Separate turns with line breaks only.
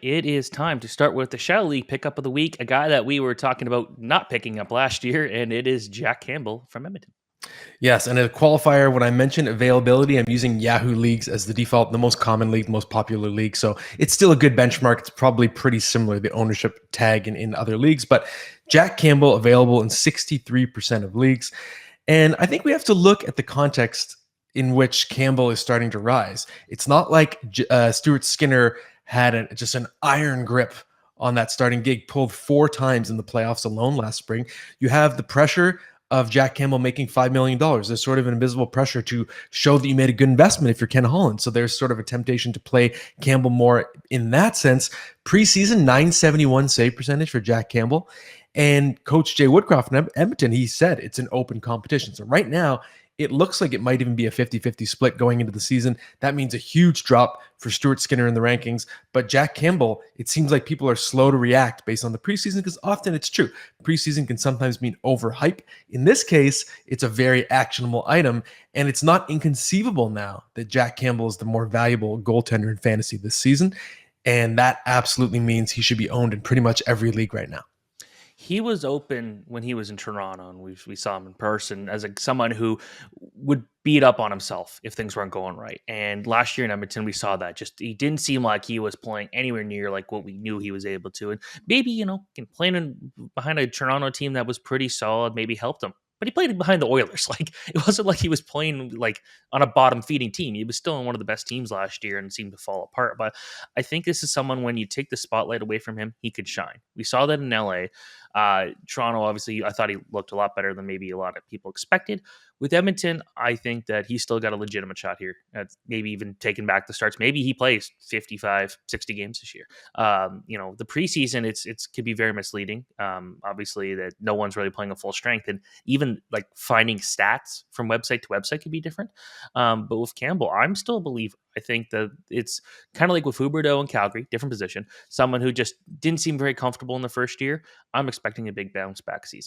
It is time to start with the Shadow League pickup of the week, a guy that we were talking about not picking up last year, and it is Jack Campbell from Edmonton.
Yes, and a qualifier, when I mention availability, I'm using Yahoo Leagues as the default, the most common league, the most popular league. So it's still a good benchmark. It's probably pretty similar, the ownership tag in other leagues. But Jack Campbell available in 63% of leagues. And I think we have to look at the context in which Campbell is starting to rise. It's not like Stuart Skinner had just an iron grip on that starting gig, pulled 4 times in the playoffs alone last spring. You have the pressure of Jack Campbell making $5 million. There's sort of an invisible pressure to show that you made a good investment if you're Ken Holland. So there's sort of a temptation to play Campbell more in that sense. Preseason, 971 save percentage for Jack Campbell. And Coach Jay Woodcroft in Edmonton, he said it's an open competition. So right now, it looks like it might even be a 50-50 split going into the season. That means a huge drop for Stuart Skinner in the rankings. But Jack Campbell, it seems like people are slow to react based on the preseason because often it's true. Preseason can sometimes mean overhype. In this case, it's a very actionable item, and it's not inconceivable now that Jack Campbell is the more valuable goaltender in fantasy this season. And that absolutely means he should be owned in pretty much every league right now.
He was open when he was in Toronto, and we saw him in person as someone who would beat up on himself if things weren't going right. And last year in Edmonton, we saw that. Just he didn't seem like he was playing anywhere near like what we knew he was able to. And maybe playing behind a Toronto team that was pretty solid maybe helped him. But he played behind the Oilers. Like it wasn't like he was playing like on a bottom feeding team. He was still on one of the best teams last year and seemed to fall apart. But I think this is someone when you take the spotlight away from him, he could shine. We saw that in LA. Toronto, obviously, I thought he looked a lot better than maybe a lot of people expected. With Edmonton, I think that he's still got a legitimate shot here. Maybe even taking back the starts. Maybe he plays 55, 60 games this year. The preseason, it's could be very misleading. Obviously, that no one's really playing a full strength, and even like finding stats from website to website could be different. But with Campbell, I'm still a believer. I think that it's kind of like with Huberdeau in Calgary, different position. Someone who just didn't seem very comfortable in the first year. I'm expecting a big bounce back season.